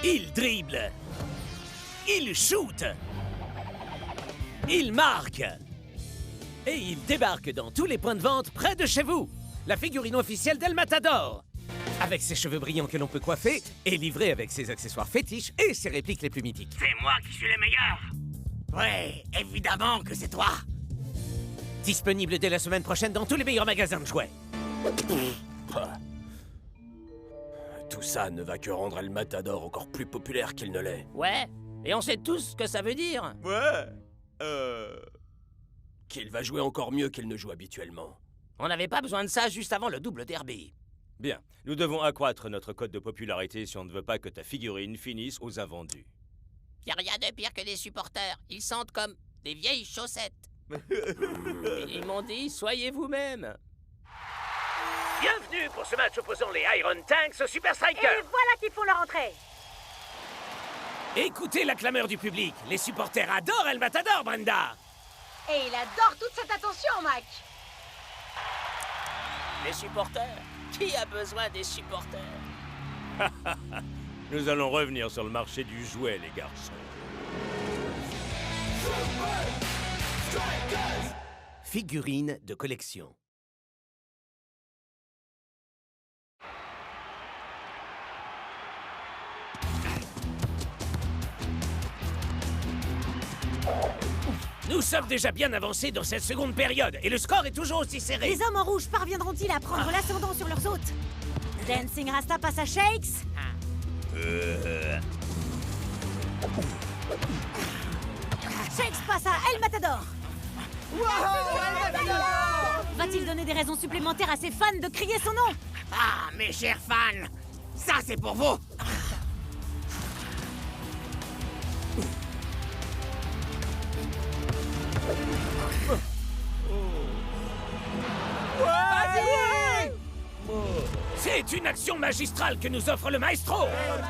Il dribble. Il shoot. Il marque. Et il débarque dans tous les points de vente près de chez vous. La figurine officielle d'El Matador. Avec ses cheveux brillants que l'on peut coiffer et livrée avec ses accessoires fétiches et ses répliques les plus mythiques. C'est moi qui suis le meilleur. Ouais, évidemment que c'est toi. Disponible dès la semaine prochaine dans tous les meilleurs magasins de jouets. Tout ça ne va que rendre El Matador encore plus populaire qu'il ne l'est. Ouais, et on sait tous ce que ça veut dire. Ouais, qu'il va jouer encore mieux qu'il ne joue habituellement. On n'avait pas besoin de ça juste avant le double derby. Bien, nous devons accroître notre cote de popularité si on ne veut pas que ta figurine finisse aux invendus. Y'a rien de pire que des supporters. Ils sentent comme des vieilles chaussettes. Ils m'ont dit, soyez vous-même. Bienvenue pour ce match opposant les Iron Tanks aux Super Strikers. Et voilà qu'ils font leur entrée. Écoutez la clameur du public. Les supporters adorent El Matador, Brenda. Et il adore toute cette attention, Mac. Les supporters? Qui a besoin des supporters? Nous allons revenir sur le marché du jouet, les garçons. Figurines de collection. Nous sommes déjà bien avancés dans cette seconde période et le score est toujours aussi serré. Les hommes en rouge parviendront-ils à prendre l'ascendant sur leurs hôtes? Dancing Rasta passe à Shakes. Shakes passe à El Matador. Va-t-il donner des raisons supplémentaires à ses fans de crier son nom? Ah, mes chers fans, ça c'est pour vous. C'est une action magistrale que nous offre le maestro. El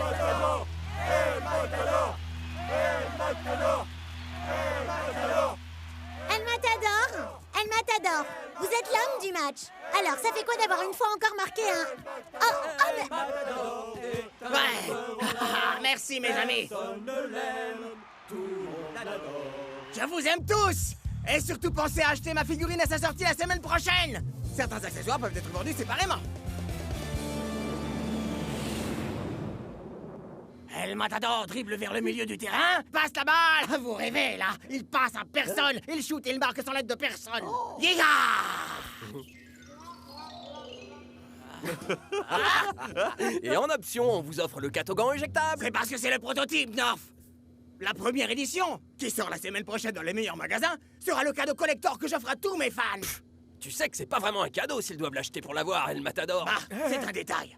Matador, El Matador, vous êtes l'homme du match. Alors, ça fait quoi d'avoir une fois encore marqué un... mais... Ouais. Merci mes amis. Je vous aime tous. Et surtout pensez à acheter ma figurine à sa sortie la semaine prochaine. Certains accessoires peuvent être vendus séparément. El Matador dribble vers le milieu du terrain, passe la balle. Vous rêvez, là. Il passe à personne. Il shoot et il marque sans l'aide de personne. Yiga! Et en option, on vous offre le catogan éjectable. C'est parce que c'est le prototype, North. La première édition, qui sort la semaine prochaine dans les meilleurs magasins, sera le cadeau collector que j'offre à tous mes fans. Tu sais que c'est pas vraiment un cadeau s'ils doivent l'acheter pour l'avoir, El Matador. Bah, c'est un détail.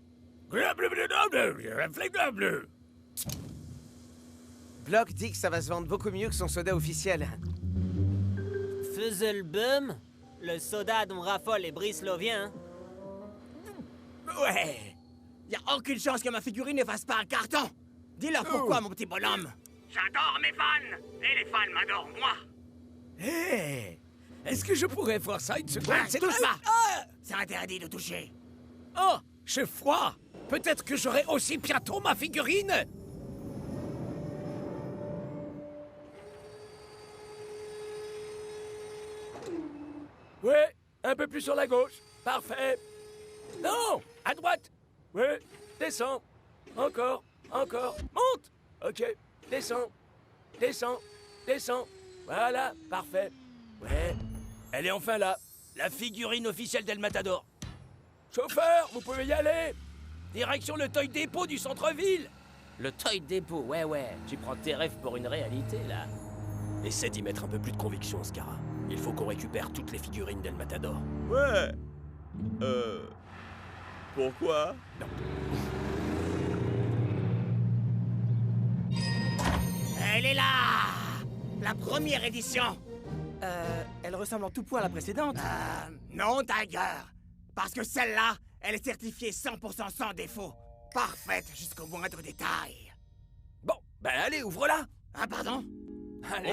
Block dit que ça va se vendre beaucoup mieux que son soda officiel. Fuzzlebum? Le soda dont raffolent les Brisloviens. Ouais. Y a aucune chance que ma figurine ne fasse pas un carton. Dis-leur pourquoi, mon petit bonhomme. J'adore mes fans. Et les fans m'adorent, moi. Hé! Est-ce que je pourrais voir ça une seconde? Touche pas. Ah! C'est interdit de toucher. Oh! J'ai froid! Peut-être que j'aurai aussi bientôt ma figurine! Ouais, un peu plus sur la gauche. Parfait. Non! À droite! Ouais, descends. Encore, encore. Monte! Ok, descends. Descends, descends. Voilà, parfait. Ouais. Elle est enfin là. La figurine officielle d'El Matador. Chauffeur, vous pouvez y aller. Direction le Toy Depot du centre-ville. Le Toy Depot, ouais. Tu prends tes rêves pour une réalité, là. Essaie d'y mettre un peu plus de conviction, Scara. Il faut qu'on récupère toutes les figurines d'El Matador. Ouais. Pourquoi? Elle est là. La première édition. Elle ressemble en tout point à la précédente. Non, Tiger. Parce que celle-là, elle est certifiée 100% sans défaut. Parfaite jusqu'au moindre détail. Bon, ben allez, ouvre-la. Ah, pardon? Allez,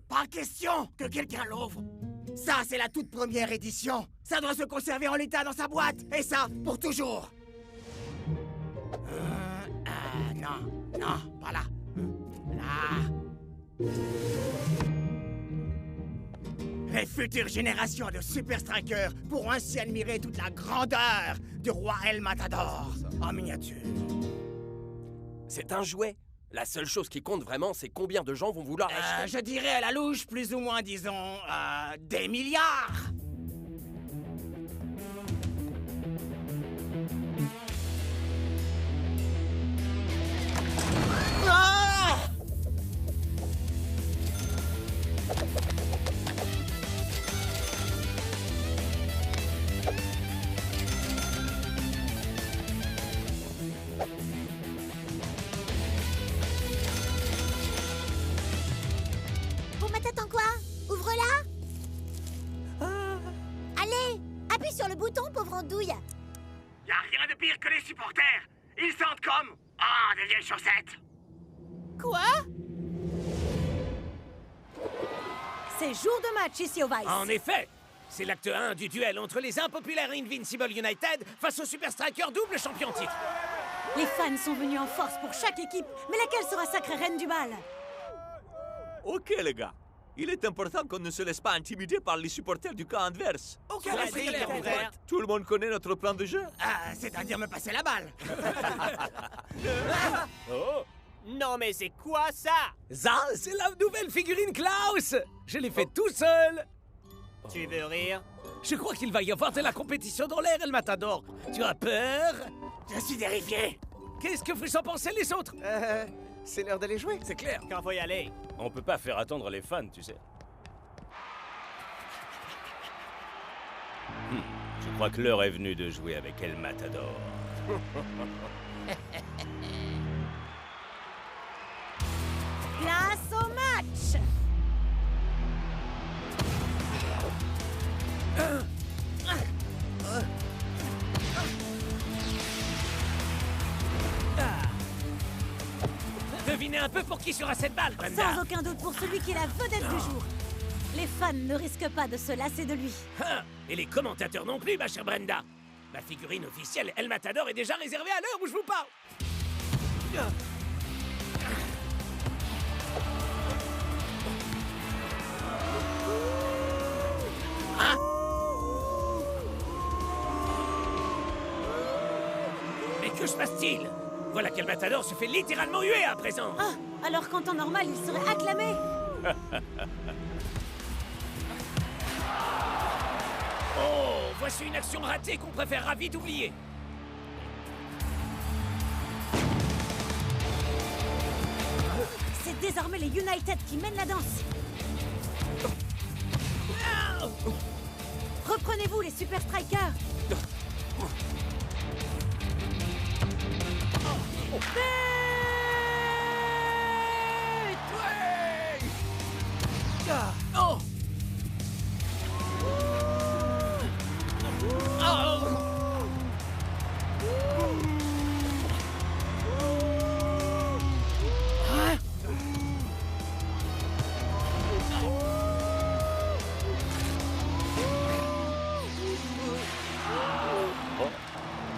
Pas question que quelqu'un l'ouvre. Ça, c'est la toute première édition. Ça doit se conserver en l'état dans sa boîte. Et ça, pour toujours. Non, non, pas là. Là. Les futures générations de Super Strikers pourront ainsi admirer toute la grandeur du roi El Matador en miniature. C'est un jouet. La seule chose qui compte vraiment, c'est combien de gens vont vouloir acheter. Je dirais à la louche, plus ou moins, disons, des milliards. Ah! Bon, t'attends quoi? Ouvre-la. Allez, appuie sur le bouton, pauvre andouille. Y a rien de pire que les supporters. Ils sentent comme... Ah, des vieilles chaussettes. Quoi? C'est jour de match ici au Vice. En effet, c'est l'acte 1 du duel entre les impopulaires Invincible United face aux Super Strikers double champion titre. Les fans sont venus en force pour chaque équipe, mais laquelle sera sacrée reine du bal? Ok les gars, il est important qu'on ne se laisse pas intimider par les supporters du camp adverse. Aucun frère. Tout le monde connaît notre plan de jeu. Ah, c'est-à-dire me passer la balle. Oh! Non mais c'est quoi ça? Ça, c'est la nouvelle figurine Klaus. Je l'ai fait tout seul. Tu veux rire? Je crois qu'il va y avoir de la compétition dans l'air, El Matador. Tu as peur? Je suis terrifié. Qu'est-ce que vous en pensez les autres? C'est l'heure d'aller jouer. C'est clair. Quand faut y aller? On peut pas faire attendre les fans, tu sais. Je crois que l'heure est venue de jouer avec El Matador. Place au match. Devinez un peu pour qui sera cette balle, Brenda. Sans aucun doute pour celui qui est la vedette du jour. Les fans ne risquent pas de se lasser de lui. Ah, et les commentateurs non plus, ma chère Brenda. Ma figurine officielle, El Matador, est déjà réservée à l'heure où je vous parle. Mais que se passe-t-il? Voilà qu'El Matador se fait littéralement huer à présent. Ah, alors qu'en temps normal, il serait acclamé. Oh, voici une action ratée qu'on préférera vite oublier. C'est désormais les United qui mènent la danse. Reprenez-vous, les Super Strikers. Oh!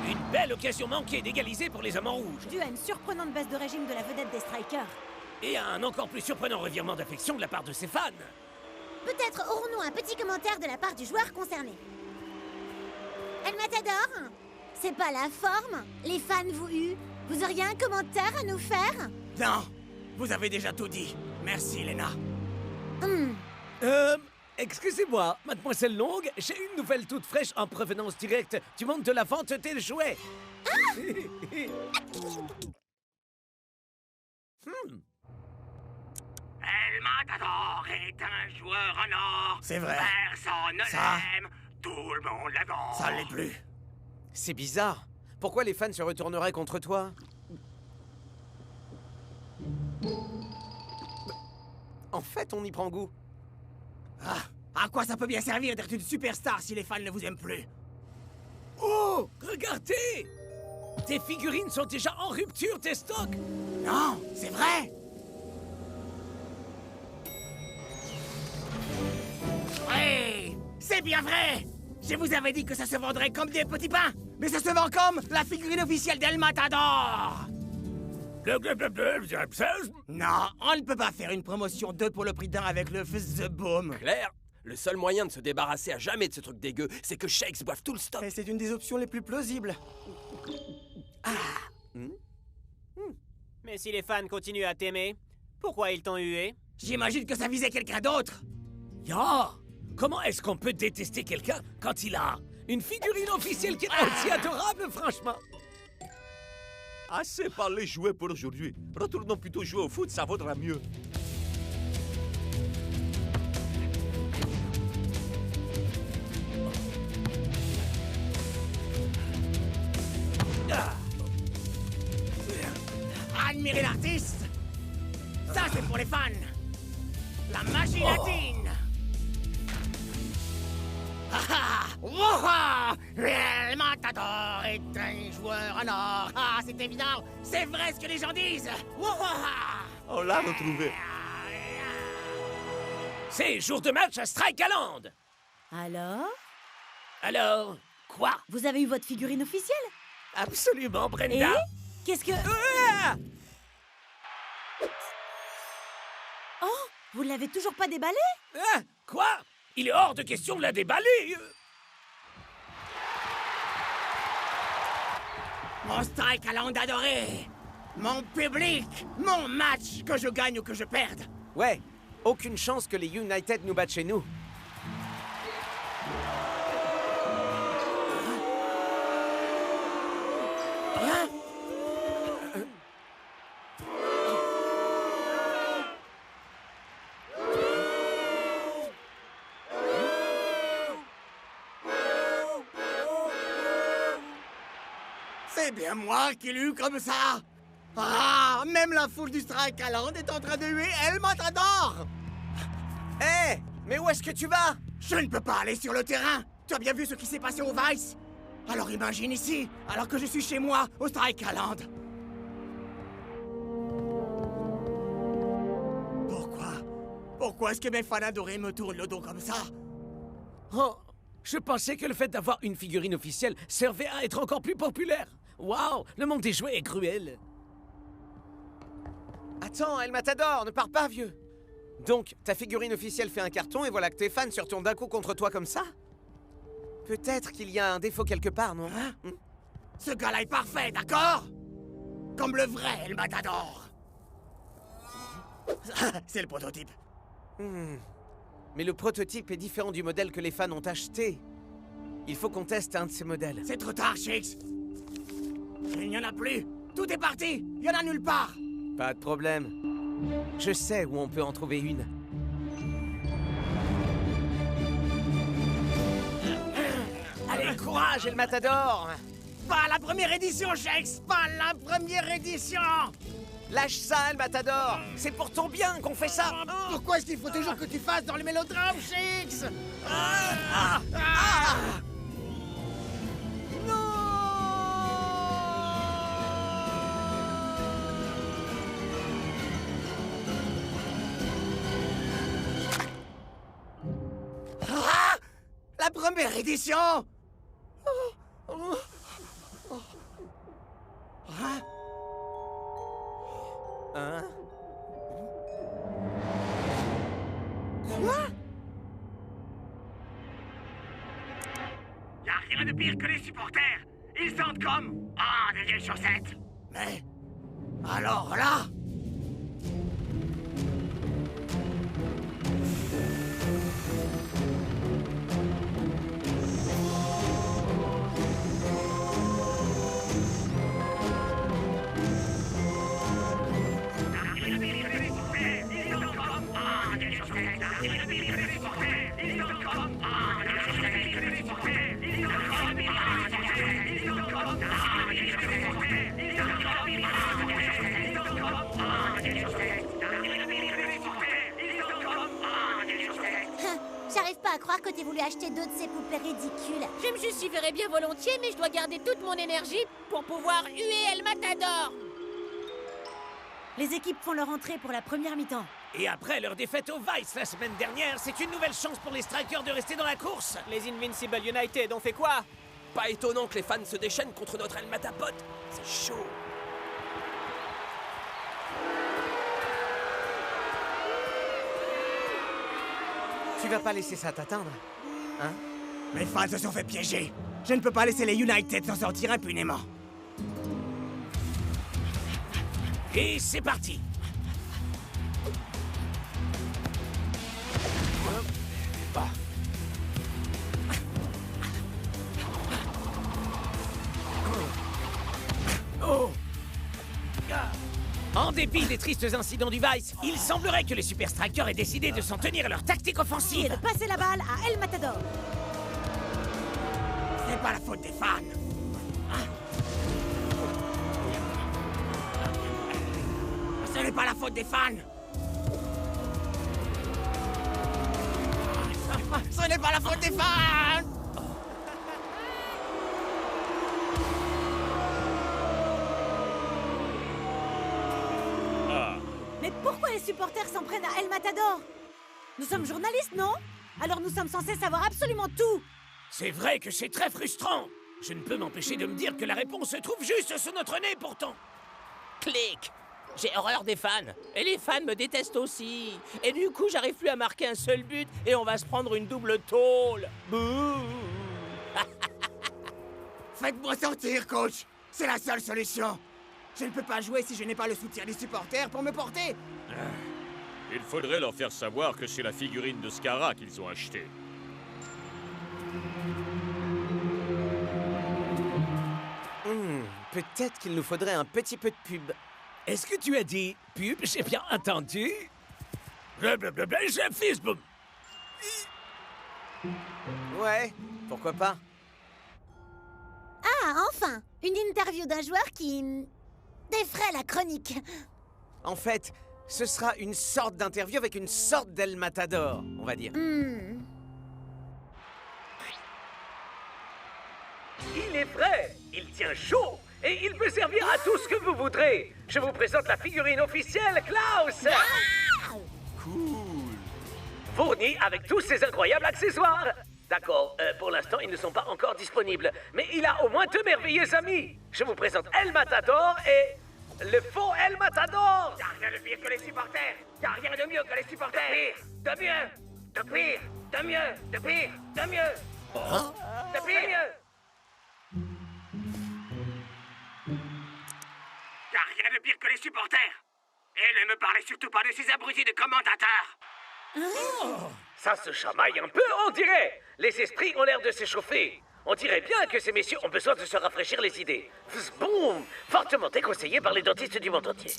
Une belle occasion manquée d'égaliser pour les hommes en rouge. Dû à une surprenante baisse de régime de la vedette des Strikers. Et à un encore plus surprenant revirement d'affection de la part de ses fans. Peut-être aurons-nous un petit commentaire de la part du joueur concerné. El Matador, c'est pas la forme. Les fans vous huent. Vous auriez un commentaire à nous faire? Non, vous avez déjà tout dit. Merci, Lena. Excusez-moi, mademoiselle Long, j'ai une nouvelle toute fraîche en provenance directe du monde de la vente des jouets. El Matador est un joueur en or. C'est vrai. Personne ne l'aime. Tout le monde l'adore. Ça l'est plus. C'est bizarre. Pourquoi les fans se retourneraient contre toi? En fait, on y prend goût. Ah, à quoi ça peut bien servir d'être une superstar si les fans ne vous aiment plus? Oh, regardez! Tes figurines sont déjà en rupture des stocks. Non, c'est vrai. Oui, c'est bien vrai. Je vous avais dit que ça se vendrait comme des petits pains. Mais ça se vend comme la figurine officielle d'El Matador. Non, on ne peut pas faire une promotion 2 pour le prix d'un avec le Fizz the Boom. Claire, le seul moyen de se débarrasser à jamais de ce truc dégueu, c'est que Shakes boive tout le stock. Et c'est une des options les plus plausibles. Mais si les fans continuent à t'aimer, pourquoi ils t'ont hué? J'imagine que ça visait quelqu'un d'autre. Yo! Comment est-ce qu'on peut détester quelqu'un quand il a une figurine officielle qui est aussi adorable, franchement? Assez parlé jouer pour aujourd'hui. Retournons plutôt jouer au foot, ça vaudra mieux. Admirez l'artiste. Ça, c'est pour les fans. La magie latine. El Matador est un joueur en or. Ah, c'est évident. C'est vrai ce que les gens disent. On l'a retrouvé. C'est jour de match à Strikeland. Alors? Alors, quoi? Vous avez eu votre figurine officielle? Absolument, Et? Brenda. Qu'est-ce que... Oh! Vous ne l'avez toujours pas déballé? Hein? Quoi? Il est hors de question de la déballer. Mon Strikeland adoré. Mon public. Mon match, que je gagne ou que je perde. Ouais, aucune chance que les United nous battent chez nous. C'est bien moi qui l'ai eu comme ça. Ah, même la foule du Strikeland est en train de huer El Matador. Hé, mais où est-ce que tu vas? Je ne peux pas aller sur le terrain. Tu as bien vu ce qui s'est passé au Vice? Alors imagine ici, alors que je suis chez moi, au Strikeland. Pourquoi est-ce que mes fans adorés me tournent le dos comme ça? Oh, je pensais que le fait d'avoir une figurine officielle servait à être encore plus populaire. Waouh, le monde des jouets est cruel. Attends, El Matador, ne pars pas, vieux. Donc, ta figurine officielle fait un carton et voilà que tes fans se retournent d'un coup contre toi comme ça? Peut-être qu'il y a un défaut quelque part, non? Ce gars-là est parfait, d'accord? Comme le vrai El Matador. C'est le prototype. Mais le prototype est différent du modèle que les fans ont acheté. Il faut qu'on teste un de ces modèles. C'est trop tard, Shakes. Il n'y en a plus. Tout est parti. Il n'y en a nulle part. Pas de problème. Je sais où on peut en trouver une. Allez, courage, El Matador. Pas la première édition, Shakes. Pas la première édition. Lâche ça, El Matador. C'est pour ton bien qu'on fait ça. Pourquoi est-ce qu'il faut toujours que tu fasses dans les mélodrames, Shakes? La première édition. Hein? Quoi? Y a rien de pire que les supporters. Ils sentent comme... Ah, des vieilles chaussettes. Mais... alors là... J'arrive pas à croire que t'aies voulu acheter deux de ces poupées ridicules. Je me justifierais bien volontiers, mais je dois garder toute mon énergie pour pouvoir huer El Matador. Les équipes font leur entrée pour la première mi-temps. Et après leur défaite au Vice la semaine dernière, c'est une nouvelle chance pour les Strikers de rester dans la course. Les Invincible United ont fait quoi? Pas étonnant que les fans se déchaînent contre notre El Matapod. C'est chaud. Tu vas pas laisser ça t'atteindre, hein? Mes fans se sont fait piéger. Je ne peux pas laisser les United s'en sortir impunément. Et c'est parti. En dépit des tristes incidents du Vice, il semblerait que les Super Strikers aient décidé de s'en tenir à leur tactique Et offensive. de passer la balle à El Matador. C'est pas la faute des fans. Ce n'est pas la faute des fans. Ce n'est pas la faute des fans. Mais pourquoi les supporters s'en prennent à El Matador? Nous sommes journalistes, non? Alors nous sommes censés savoir absolument tout. C'est vrai que c'est très frustrant. Je ne peux m'empêcher de me dire que la réponse se trouve juste sous notre nez pourtant. Clic. J'ai horreur des fans. Et les fans me détestent aussi. Et du coup, j'arrive plus à marquer un seul but et on va se prendre une double tôle. Bouh. Faites-moi sortir, coach. C'est la seule solution. Je ne peux pas jouer si je n'ai pas le soutien des supporters pour me porter. Il faudrait leur faire savoir que c'est la figurine de Scara qu'ils ont achetée. Peut-être qu'il nous faudrait un petit peu de pub. Est-ce que tu as dit pub? J'ai bien entendu. Blablabla, j'ai fils, boum. Ouais, pourquoi pas? Ah, enfin! Une interview d'un joueur qui... défraie la chronique. En fait, ce sera une sorte d'interview avec une sorte d'El Matador, on va dire. Il est frais, il tient chaud, et il peut servir à tout ce que vous voudrez. Je vous présente la figurine officielle Klaus. Cool. Fournie avec tous ses incroyables accessoires. D'accord, pour l'instant, ils ne sont pas encore disponibles. Mais il a au moins deux merveilleux amis. Je vous présente El Matador et... le faux El Matador. Y'a rien de pire que les supporters. Y'a rien de mieux que les supporters. De mieux, de pire, de mieux, de pire, de mieux. De pire, mieux. Y'a rien de pire que les supporters. Et ne me parlez surtout pas de ces abrutis de commentateurs. Ça se chamaille un peu, on dirait. Les esprits ont l'air de s'échauffer. On dirait bien que ces messieurs ont besoin de se rafraîchir les idées. Boum! Fortement déconseillé par les dentistes du monde entier.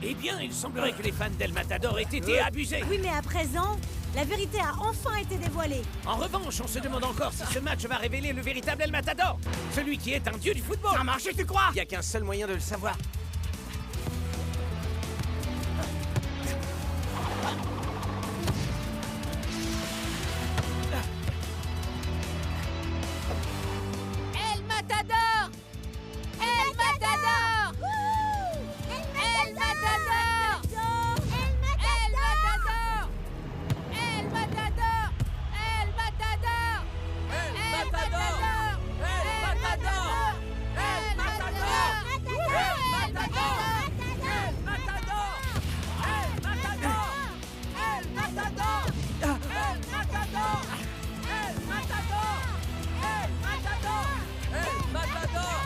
Eh bien, il semblerait que les fans d'El Matador aient été abusés. Oui, mais à présent, la vérité a enfin été dévoilée. En revanche, on se demande encore si ce match va révéler le véritable El Matador. Celui qui est un dieu du football. Ça a marché, tu crois? Il n'y a qu'un seul moyen de le savoir. El Matador! El Matador! El Matador! El Matador! El Matador! El Matador! El Matador! El Matador! El Matador! El Matador! El Matador! El Matador! El Matador! El Matador! El Matador! El Matador! El Matador!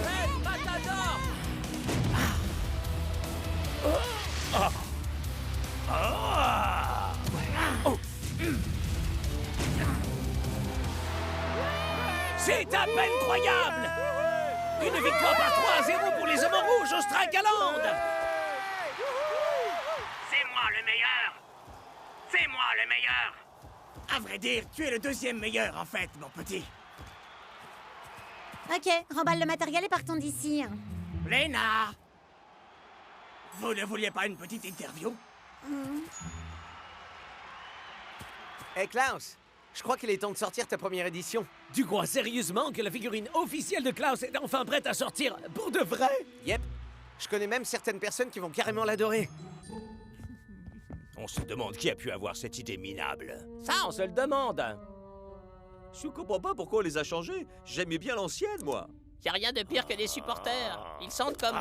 El Matador! C'est à peine croyable! Une victoire par 3-0 pour les hommes en rouge au Strakaland! C'est moi le meilleur. C'est moi le meilleur. À vrai dire, tu es le deuxième meilleur, en fait, mon petit. Ok, remballe le matériel et partons d'ici. Lena! Vous ne vouliez pas une petite interview? Hey Klaus, je crois qu'il est temps de sortir ta première édition. Tu crois sérieusement que la figurine officielle de Klaus est enfin prête à sortir pour de vrai? Yep. Je connais même certaines personnes qui vont carrément l'adorer. On se demande qui a pu avoir cette idée minable. Ça, on se le demande. Je comprends pas pourquoi on les a changés. J'aimais bien l'ancienne, moi. Y a rien de pire que des supporters. Ils sentent comme...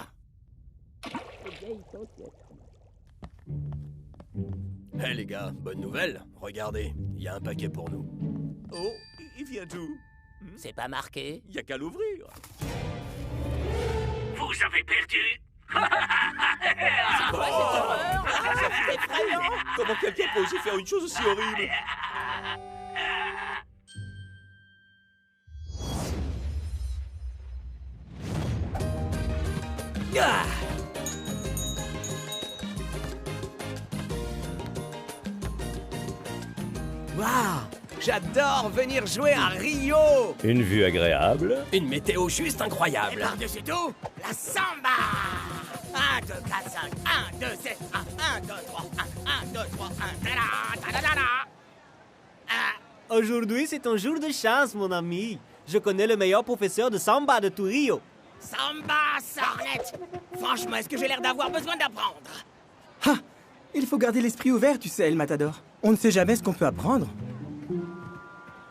Hé les gars, bonne nouvelle. Regardez, il y a un paquet pour nous. Oh, il vient d'où? C'est pas marqué. Il y a qu'à l'ouvrir. Vous avez perdu. C'est quoi cette horreur? C'est effrayant. Comment quelqu'un peut oser faire une chose aussi horrible? Ah. Waouh! J'adore venir jouer à Rio! Une vue agréable. Une météo juste Et incroyable. par-dessus tout, la samba 1, 2, 4, 5, 1, 2, 7, 1, 1, 2, 3, 1, 2, 3, 1, ta-da, ta-da-da-da. Aujourd'hui, c'est un jour de chance, mon ami. Je connais le meilleur professeur de samba de tout Rio. Samba sornette. Franchement, est-ce que j'ai l'air d'avoir besoin d'apprendre? Ah! Il faut garder l'esprit ouvert, tu sais, El Matador. On ne sait jamais ce qu'on peut apprendre.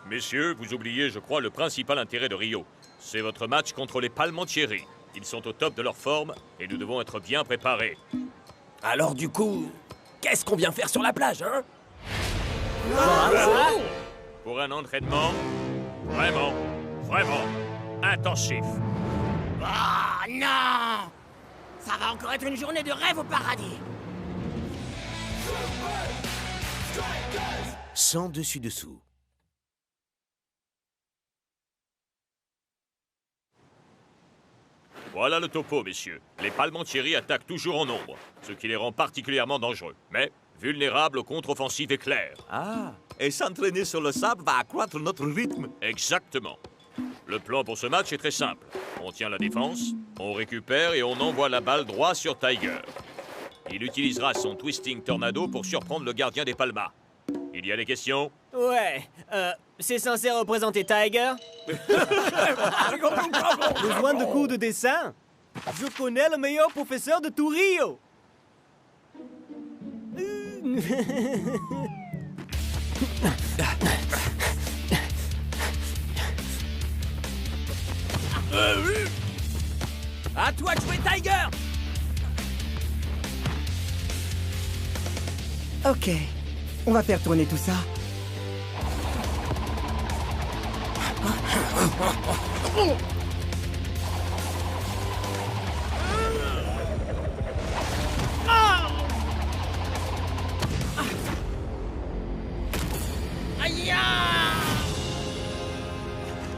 Messieurs, vous oubliez, je crois, le principal intérêt de Rio. C'est votre match contre les Palmentieri. Ils sont au top de leur forme et nous devons être bien préparés. Alors du coup, qu'est-ce qu'on vient faire sur la plage, hein? Pour un entraînement vraiment intensif. Oh non! Ça va encore être une journée de rêve au paradis. Sans dessus-dessous. Voilà le topo, messieurs. Les Palmentieri attaquent toujours en nombre, ce qui les rend particulièrement dangereux, mais vulnérables aux contre-offensives éclairs. Ah, et s'entraîner sur le sable va accroître notre rythme. Exactement. Le plan pour ce match est très simple. On tient la défense, on récupère et on envoie la balle droit sur Tiger. Il utilisera son Twisting Tornado pour surprendre le gardien des Palmas. Il y a des questions? Ouais, c'est censé représenter Tiger? Besoin de cours de dessin? Je connais le meilleur professeur de tout Rio! À toi de jouer, Tiger! Ok, on va faire tourner tout ça. Aïe!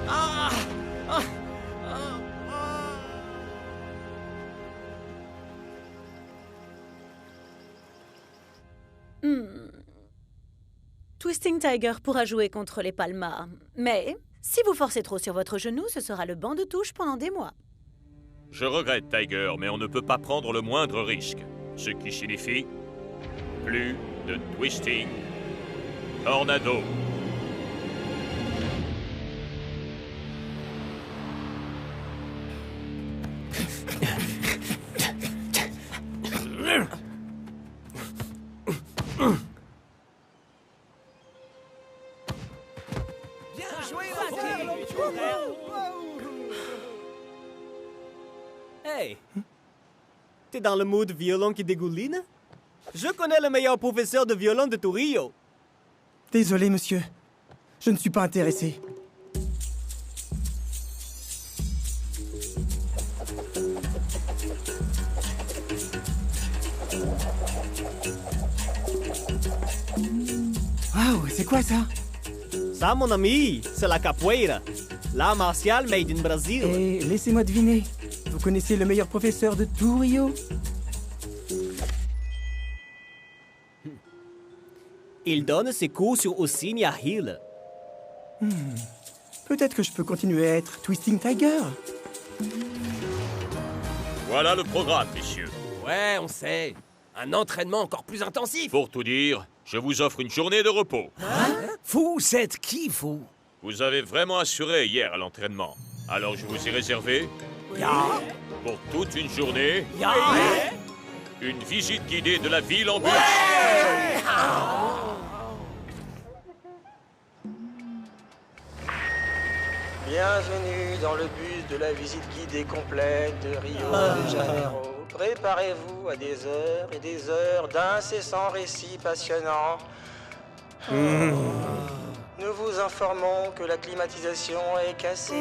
Ah! Twisting Tiger pourra jouer contre les Palmas. Mais si vous forcez trop sur votre genou, ce sera le banc de touche pendant des mois. Je regrette, Tiger, mais on ne peut pas prendre le moindre risque. Ce qui signifie plus de Twisting Tornado. Hey! T'es dans le mood violon qui dégouline? Je connais le meilleur professeur de violon de tout Rio. Désolé, monsieur. Je ne suis pas intéressé. Waouh, c'est quoi ça? Ça, mon ami, c'est la capoeira. L'art martial made in Brazil. Et laissez-moi deviner. Vous connaissez le meilleur professeur de tout Rio? Il donne ses cours sur Ossinia Hill. Peut-être que je peux continuer à être Twisting Tiger. Voilà le programme, messieurs. Ouais, on sait. Un entraînement encore plus intensif. Pour tout dire, je vous offre une journée de repos. Vous êtes qui, vous? Vous avez vraiment assuré hier à l'entraînement. Alors je vous ai réservé Pour toute une journée, une visite guidée de la ville en bus. Bienvenue dans le bus de la visite guidée complète de Rio de Janeiro. Préparez-vous à des heures et des heures d'incessants récits passionnants. Nous vous informons que la climatisation est cassée.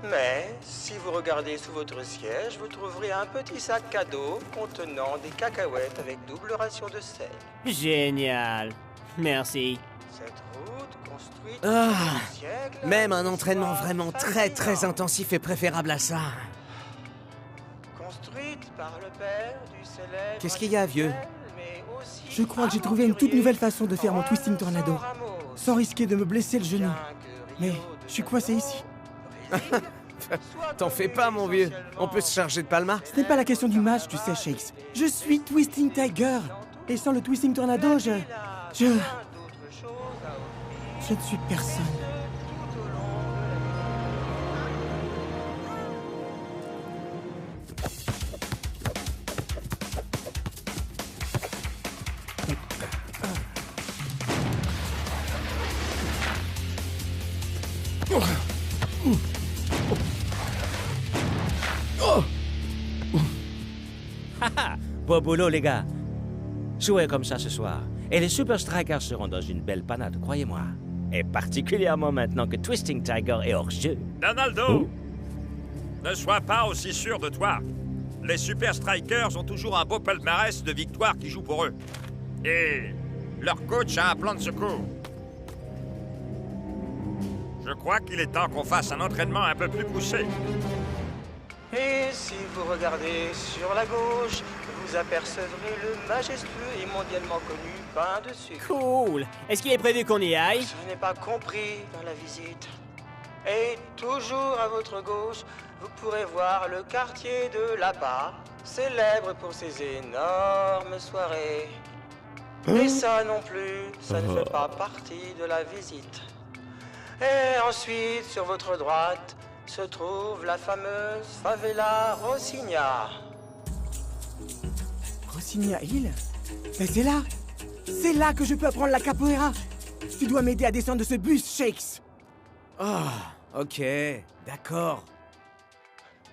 Mais si vous regardez sous votre siège, vous trouverez un petit sac cadeau contenant des cacahuètes avec double ration de sel. Génial. Merci. Cette route construite Ah, au siècle... même un entraînement vraiment très intensif est préférable à ça. Construite par le père du célèbre... Qu'est-ce qu'il y a, vieux? Je crois que j'ai trouvé une toute nouvelle façon de faire mon Twisting Tornado, sans risquer de me blesser le genou. Mais je suis coincé ici. T'en fais pas, mon vieux. On peut se charger de Palma. Ce n'est pas la question du match, tu sais, Shakes. Je suis Twisting Tiger. Et sans le Twisting Tornado, je ne suis personne. Beau boulot, les gars. Jouez comme ça ce soir. Et les Super Strikers seront dans une belle panade, croyez-moi. Et particulièrement maintenant que Twisting Tiger est hors jeu. Donaldo, ne sois pas aussi sûr de toi. Les Super Strikers ont toujours un beau palmarès de victoires qui joue pour eux. Et leur coach a un plan de secours. Je crois qu'il est temps qu'on fasse un entraînement un peu plus poussé. Et si vous regardez sur la gauche, vous apercevrez le majestueux et mondialement connu pain de sucre. Cool. Est-ce qu'il est prévu qu'on y aille? Ce n'est pas compris dans la visite. Et toujours à votre gauche, vous pourrez voir le quartier de là-bas, célèbre pour ses énormes soirées. Et ça non plus, ça ne fait pas partie de la visite. Et ensuite, sur votre droite, se trouve la fameuse favela Rocinha. Rocinha Hill? Mais c'est là! C'est là que je peux apprendre la capoeira! Tu dois m'aider à descendre de ce bus, Shakes! Oh, ok, d'accord.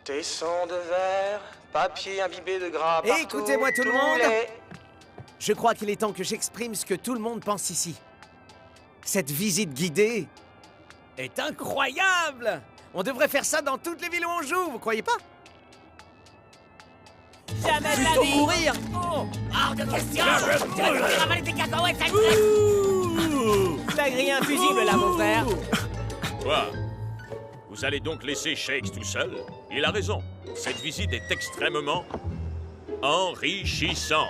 Tessons de verre, papier imbibé de gras partout. Écoutez-moi tout le tous monde. les- Je crois qu'il est temps que j'exprime ce que tout le monde pense ici. Cette visite guidée est incroyable! On devrait faire ça dans toutes les villes où on joue, vous croyez pas? Jamais de la Plutôt vie. mourir! Oh, hors de question. Tu vas te ravaler tes cacahuètes, sale T'as grillé un fusible là, mon frère. Quoi? Vous allez donc laisser Shakes tout seul? Il a raison. Cette visite est extrêmement enrichissante.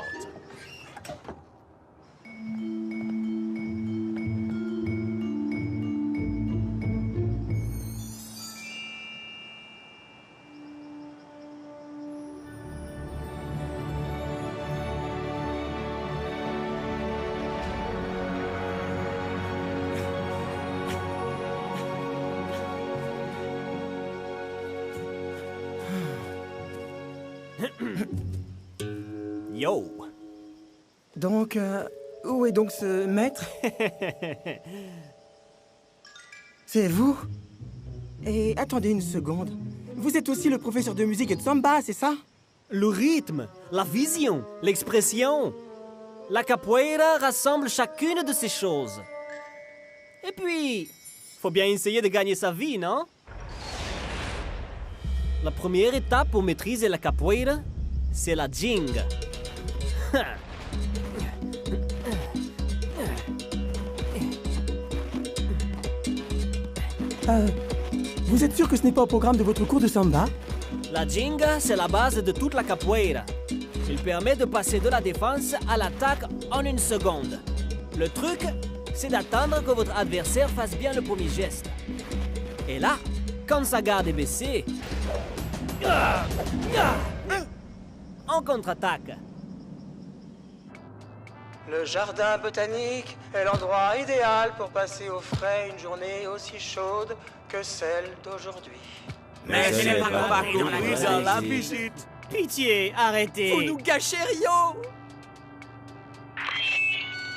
Yo. Donc, où est donc ce maître? C'est vous? Et attendez une seconde. Vous êtes aussi le professeur de musique et de samba, c'est ça? Le rythme, la vision, l'expression. La capoeira rassemble chacune de ces choses. Et puis, faut bien essayer de gagner sa vie, non? La première étape pour maîtriser la capoeira, c'est la jinga. Vous êtes sûr que ce n'est pas au programme de votre cours de samba? La jinga, c'est la base de toute la capoeira. Il permet de passer de la défense à l'attaque en une seconde. Le truc, c'est d'attendre que votre adversaire fasse bien le premier geste. Et là, quand sa garde est baissée, on contre-attaque. Le jardin botanique est l'endroit idéal pour passer au frais une journée aussi chaude que celle d'aujourd'hui. Mais ce n'est pas compris dans la visite. Pitié, arrêtez. Vous nous gâchez Rio.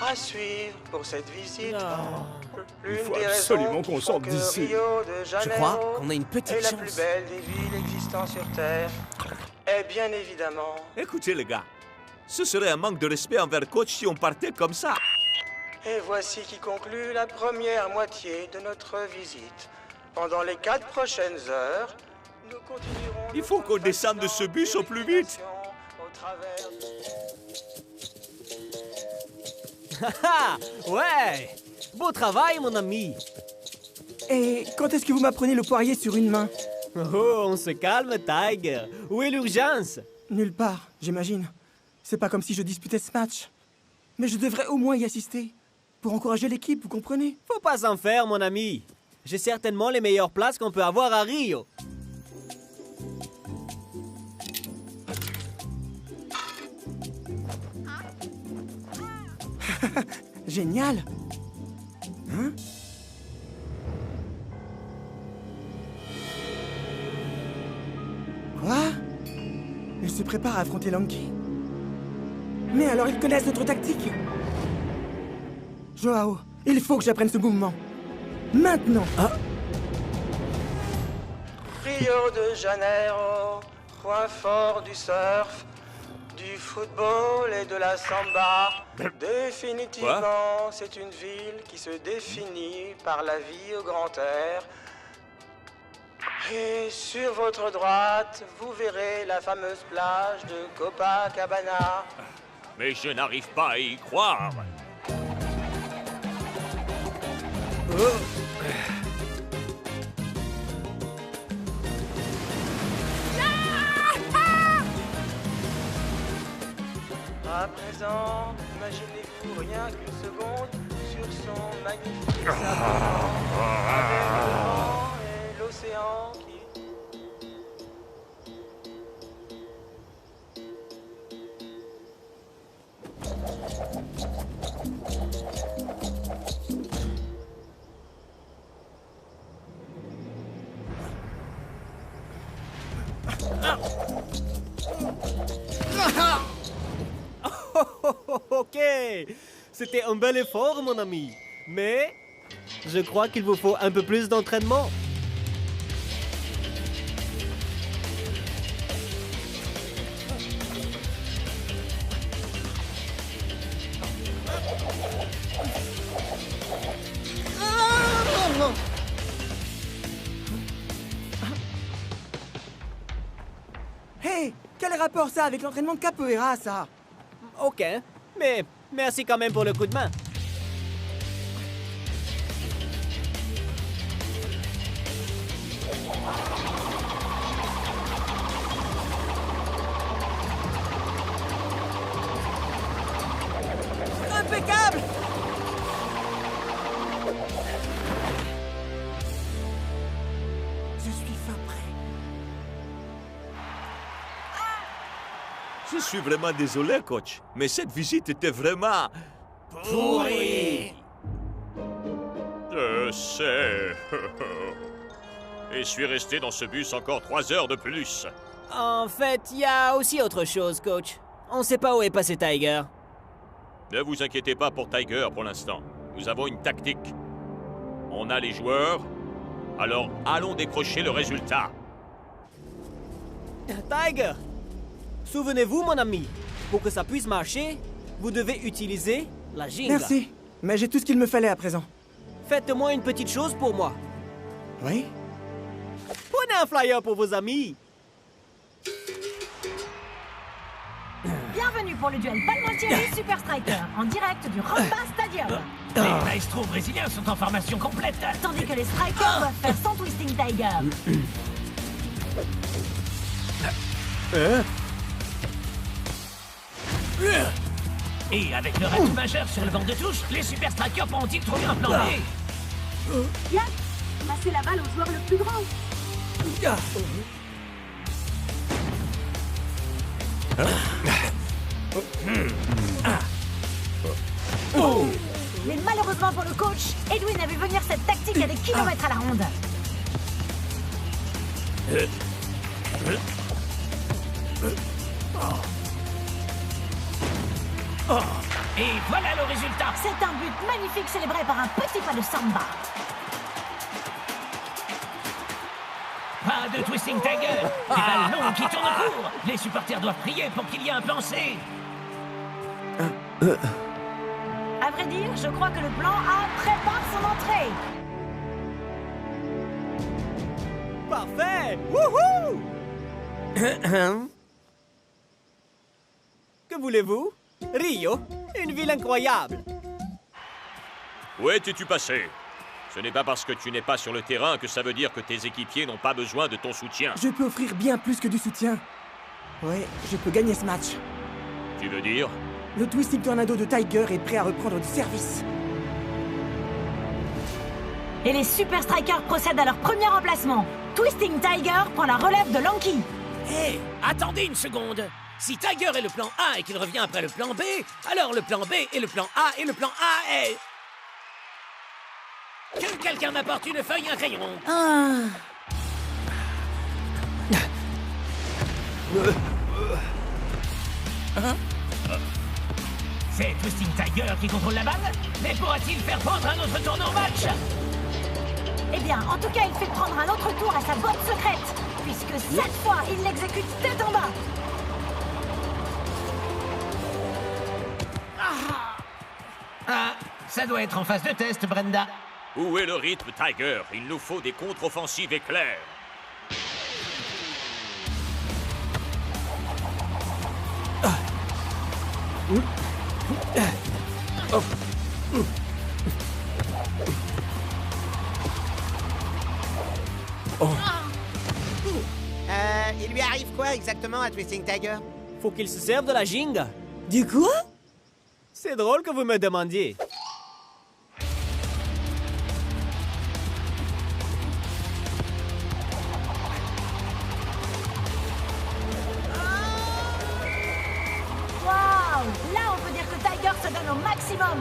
À suivre pour cette visite. Il faut absolument qu'on sorte d'ici. Je crois qu'on a une petite est la chance. plus belle des villes existant sur Terre. Et bien évidemment... Écoutez les gars, ce serait un manque de respect envers coach si on partait comme ça. Et voici qui conclut la première moitié de notre visite. Pendant les 4 prochaines heures, nous continuerons... Il faut qu'on descende de ce bus au plus vite. Au travers... Ouais. Beau travail, mon ami. Et quand est-ce que vous m'apprenez le poirier sur une main? Oh, on se calme, Tiger. Où est l'urgence? Nulle part, j'imagine. C'est pas comme si je disputais ce match. Mais je devrais au moins y assister. Pour encourager l'équipe, vous comprenez? Faut pas s'en faire, mon ami. J'ai certainement les meilleures places qu'on peut avoir à Rio. Génial. Hein? Quoi? Ils se préparent à affronter Lanky? Mais alors ils connaissent notre tactique. Joao, il faut que j'apprenne ce mouvement. Maintenant. Rio de Janeiro, point fort du surf, du football et de la samba. Définitivement, c'est une ville qui se définit par la vie au grand air. Et sur votre droite, vous verrez la fameuse plage de Copacabana. Mais je n'arrive pas à y croire. À présent, imaginez-vous rien qu'une seconde sur son magnifique sable avec le vent et l'océan qui... Ok, c'était un bel effort, mon ami. Mais je crois qu'il vous faut un peu plus d'entraînement. Hey, quel rapport ça avec l'entraînement de capoeira, ça? Ok, mais merci quand même pour le coup de main. Impeccable! Je suis fin prêt. Je suis vraiment désolé, coach, mais cette visite était vraiment... Pourri. Je sais. Et suis resté dans ce bus encore 3 heures de plus. En fait, il y a aussi autre chose, coach. On sait pas où est passé Tiger. Ne vous inquiétez pas pour Tiger pour l'instant. Nous avons une tactique. On a les joueurs, alors allons décrocher le résultat. Tiger, souvenez-vous, mon ami, pour que ça puisse marcher, vous devez utiliser la ginga. Merci, mais j'ai tout ce qu'il me fallait à présent. Faites-moi une petite chose pour moi. Oui? Prenez un flyer pour vos amis. Bienvenue pour le duel Palmentieri Super Striker, en direct du Ramba Stadium. Les maestros brésiliens sont en formation complète. Tandis que les Strikers doivent faire sans Twisting Tiger. Et avec le rajout majeur sur le banc de touche, les Super Strikers pourront-ils trouver un plan B? Yann, passez la balle au joueur le plus grand. Mais malheureusement pour le coach, Edwin a vu venir cette tactique à des kilomètres à la ronde. Et voilà le résultat. C'est un but magnifique célébré par un petit pas de samba. Pas de Twisting Tiger. Des balles longues qui tournent court. Les supporters doivent prier pour qu'il y ait un plan C. À vrai dire, je crois que le plan A prépare son entrée. Parfait! Wouhou! Que voulez-vous? Rio, une ville incroyable. Où étais-tu passé? Ce n'est pas parce que tu n'es pas sur le terrain que ça veut dire que tes équipiers n'ont pas besoin de ton soutien. Je peux offrir bien plus que du soutien. Ouais, je peux gagner ce match. Tu veux dire? Le Twisting Tornado de Tiger est prêt à reprendre du service. Et les Super Strikers procèdent à leur premier remplacement. Twisting Tiger prend la relève de Lanky. Hé, attendez une seconde. Si Tiger est le plan A et qu'il revient après le plan B, alors le plan B est le plan A et le plan A est... Que quelqu'un m'apporte une feuille et un crayon. C'est Twisting Tiger qui contrôle la balle. Mais pourra-t-il faire prendre un autre tournant au match? Eh bien, en tout cas, il fait prendre un autre tour à sa botte secrète, puisque cette fois, il l'exécute tête en bas. Ah, ça doit être en phase de test, Brenda. Où est le rythme, Tiger? Il nous faut des contre-offensives éclairs. Il lui arrive quoi exactement à Twisting Tiger? Faut qu'il se serve de la Jinga. Du quoi? C'est drôle que vous me demandiez. Waouh! Là, on peut dire que Tiger se donne au maximum.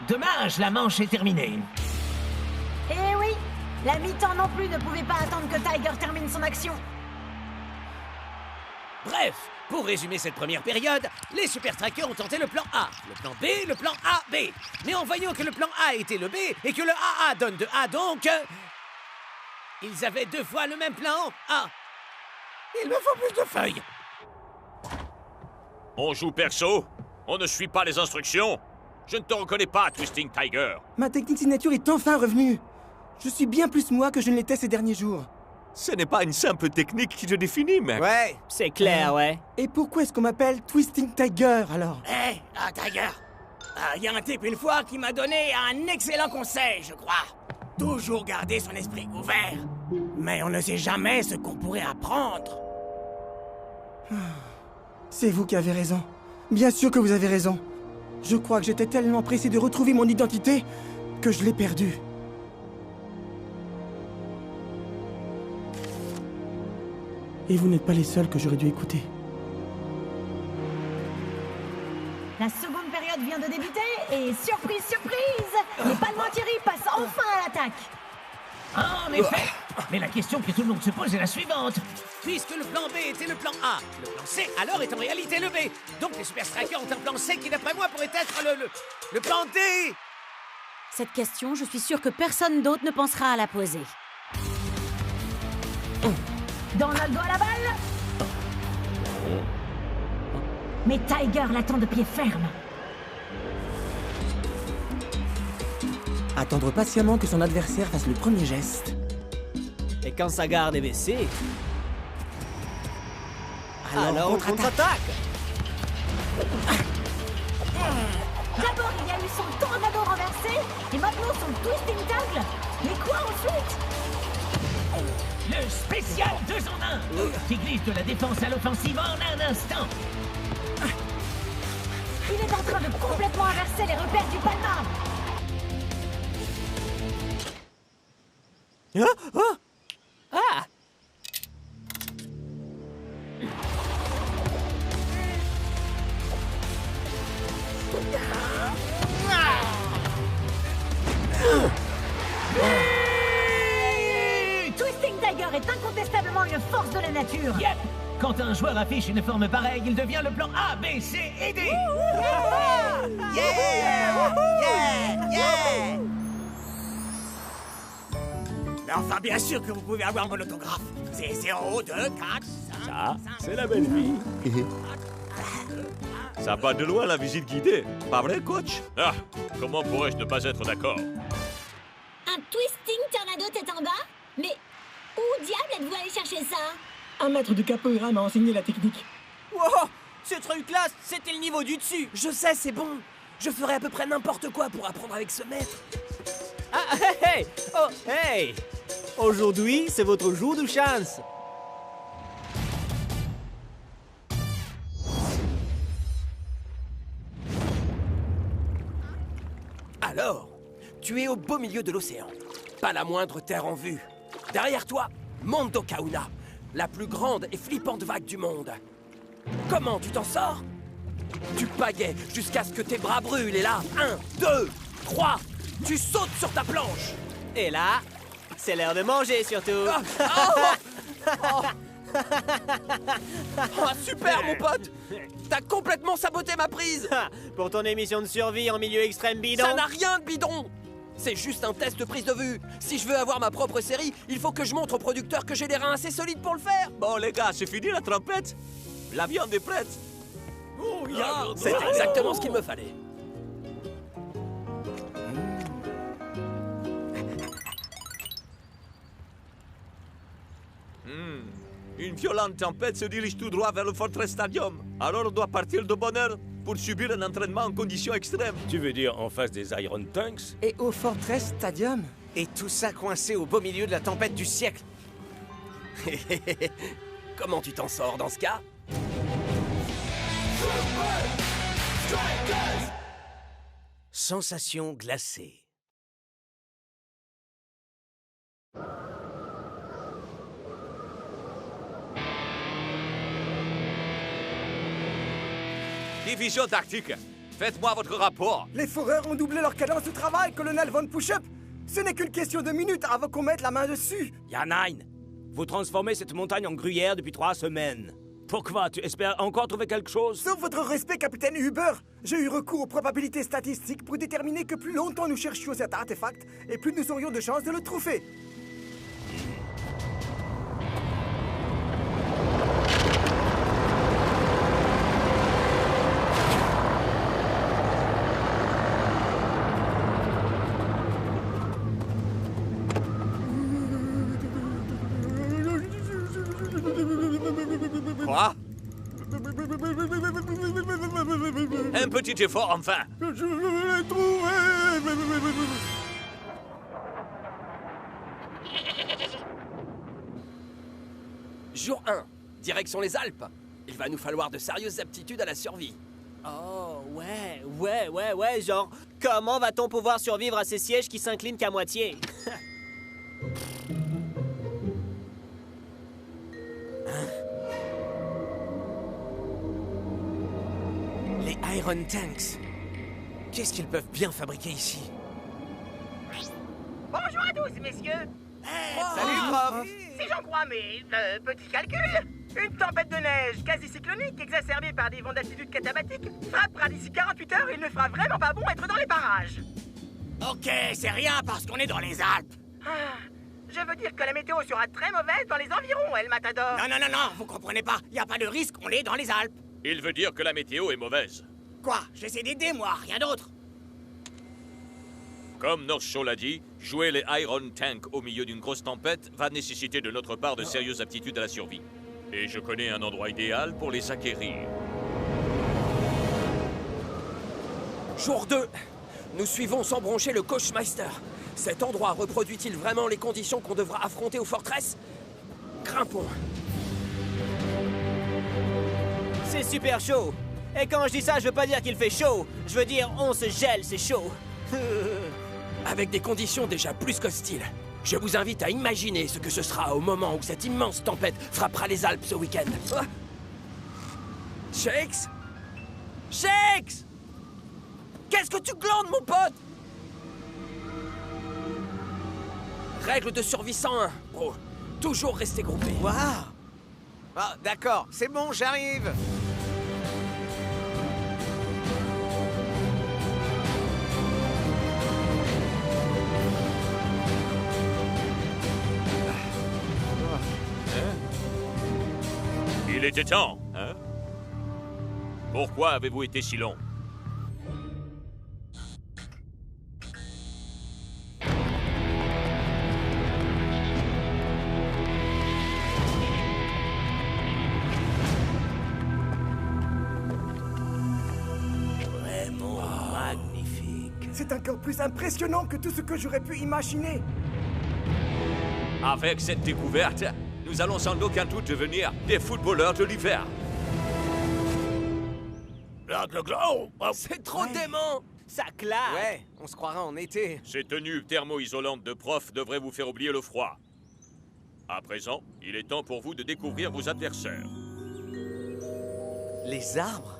Dommage, la manche est terminée. Eh oui, la mi-temps non plus ne pouvait pas attendre que Tiger termine son action. Bref, pour résumer cette première période, les Super Strikers ont tenté le plan A, le plan B, le plan A, B. Mais en voyant que le plan A était le B et que le AA donne de A donc... ils avaient 2 fois le même plan A. Il me faut plus de feuilles. On joue perso? On ne suit pas les instructions? Je ne te reconnais pas, Twisting Tiger. Ma technique signature est enfin revenue. Je suis bien plus moi que je ne l'étais ces derniers jours. Ce n'est pas une simple technique qui te définit, mec. Ouais. C'est clair, ouais. Et pourquoi est-ce qu'on m'appelle Twisting Tiger, alors? Hé, Tiger. Il y a un type une fois qui m'a donné un excellent conseil, je crois. Toujours garder son esprit ouvert. Mais on ne sait jamais ce qu'on pourrait apprendre. C'est vous qui avez raison. Bien sûr que vous avez raison. Je crois que j'étais tellement pressé de retrouver mon identité que je l'ai perdue. Et vous n'êtes pas les seuls que j'aurais dû écouter. La seconde période vient de débuter et surprise, surprise, les Palmentieri passent enfin à l'attaque. Ah, en effet. Mais la question que tout le monde se pose est la suivante. Puisque le plan B était le plan A, le plan C alors est en réalité le B. Donc les Super Strikers ont un plan C qui d'après moi pourrait être le plan D. Cette question, je suis sûre que personne d'autre ne pensera à la poser. Donaldo à la balle. Mais Tiger l'attend de pied ferme. Attendre patiemment que son adversaire fasse le premier geste. Et quand sa garde est baissée... Alors on contre-attaque. D'abord, il y a eu son tornado renversé, et maintenant son twisting tackle. Mais quoi ensuite? Le spécial 2 en 1 qui glisse de la défense à l'offensive en un instant. Il est en train de complètement inverser les repères du Palma. Ah! Twisting Tiger est force de la nature. Yep. Quand un joueur affiche une forme pareille, il devient le plan A, B, C et D. Mais enfin, bien sûr que vous pouvez avoir mon autographe. C'est 0, 2, 4, 5... Ça, c'est la belle vie. Ça va de loin la visite guidée. Pas vrai, coach? Ah, comment pourrais-je ne pas être d'accord? Un twisting tornado tête en bas? Mais où diable êtes-vous allé chercher ça? Un maître de capoeira m'a enseigné la technique. Wow! Ce truc-là, c'était le niveau du dessus. Je sais, c'est bon. Je ferai à peu près n'importe quoi pour apprendre avec ce maître. Ah, hey, hey! Oh, hey! Aujourd'hui, c'est votre jour de chance. Alors, tu es au beau milieu de l'océan. Pas la moindre terre en vue. Derrière toi, Mondo Kauna, la plus grande et flippante vague du monde. Comment tu t'en sors? Tu pagaies jusqu'à ce que tes bras brûlent et là, 1, 2, 3, tu sautes sur ta planche. Et là, c'est l'heure de manger surtout. Oh, super, mon pote! T'as complètement saboté ma prise! Pour ton émission de survie en milieu extrême bidon. Ça n'a rien de bidon! C'est juste un test de prise de vue. Si je veux avoir ma propre série, il faut que je montre au producteur que j'ai les reins assez solides pour le faire. Bon, les gars, c'est fini la trompette? La viande est prête. Oh, c'est exactement ce qu'il me fallait. Une violente tempête se dirige tout droit vers le Fortress Stadium. Alors on doit partir de bonne heure pour subir un entraînement en conditions extrêmes. Tu veux dire en face des Iron Tanks? Et au Fortress Stadium? Et tout ça coincé au beau milieu de la tempête du siècle. Comment tu t'en sors dans ce cas? Sensation glacée. Division tactique, faites-moi votre rapport. Les foreurs ont doublé leur cadence de travail, colonel Von Pushup. Ce n'est qu'une question de minutes avant qu'on mette la main dessus. Yanain, vous transformez cette montagne en gruyère depuis 3 semaines. Pourquoi? Tu espères encore trouver quelque chose? Sauf votre respect, capitaine Huber. J'ai eu recours aux probabilités statistiques pour déterminer que plus longtemps nous cherchions cet artefact, et plus nous aurions de chances de le trouver. Quoi? Un petit effort, enfin. Je l'ai trouvé. Jour 1, direction les Alpes. Il va nous falloir de sérieuses aptitudes à la survie. Oh, ouais, genre, comment va-t-on pouvoir survivre à ces sièges qui s'inclinent qu'à moitié? Les Iron Tanks. Qu'est-ce qu'ils peuvent bien fabriquer ici? Bonjour à tous, messieurs. Salut, prof. Si j'en crois mes petits calculs, une tempête de neige quasi cyclonique exacerbée par des vents d'altitude catabatiques frappera d'ici 48 heures et il ne fera vraiment pas bon être dans les parages. Ok, c'est rien parce qu'on est dans les Alpes. Je veux dire que la météo sera très mauvaise dans les environs, El Matador. Non, vous comprenez pas. Y a pas de risque, on est dans les Alpes. Il veut dire que la météo est mauvaise. Quoi? J'essaie d'aider, moi, rien d'autre. Comme North Show l'a dit, jouer les Iron Tank au milieu d'une grosse tempête va nécessiter de notre part de sérieuses aptitudes à la survie. Et je connais un endroit idéal pour les acquérir. Jour 2. Nous suivons sans broncher le Coachmeister. Cet endroit reproduit-il vraiment les conditions qu'on devra affronter au Fortress? Grimpons. C'est super chaud. Et quand je dis ça, je veux pas dire qu'il fait chaud. Je veux dire, on se gèle, c'est chaud. Avec des conditions déjà plus qu'hostiles. Je vous invite à imaginer ce que ce sera au moment où cette immense tempête frappera les Alpes ce week-end. Shakes? Shakes! Qu'est-ce que tu glandes, mon pote? Règle de survie 101, bro. Toujours rester groupé. Waouh! Ah, d'accord, c'est bon, j'arrive. Il était temps, hein? Pourquoi avez-vous été si long? Vraiment magnifique. C'est encore plus impressionnant que tout ce que j'aurais pu imaginer. Avec cette découverte, nous allons sans aucun doute devenir des footballeurs de l'hiver. C'est trop dément! Ça claque! Ouais, on se croirait en été. Ces tenues thermo-isolantes de prof devraient vous faire oublier le froid. À présent, il est temps pour vous de découvrir vos adversaires. Les arbres?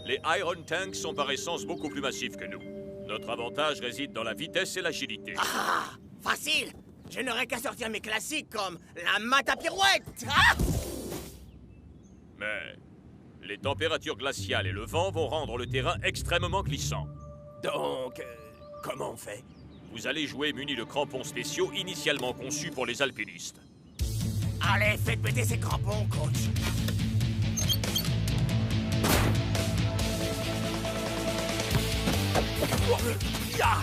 Les Iron Tanks sont par essence beaucoup plus massifs que nous. Notre avantage réside dans la vitesse et l'agilité. Ah! Facile! Je n'aurais qu'à sortir mes classiques comme la mat à pirouette! Ah! Mais les températures glaciales et le vent vont rendre le terrain extrêmement glissant. Donc, comment on fait? Vous allez jouer muni de crampons spéciaux initialement conçus pour les alpinistes. Allez, faites péter ces crampons, coach! Ya!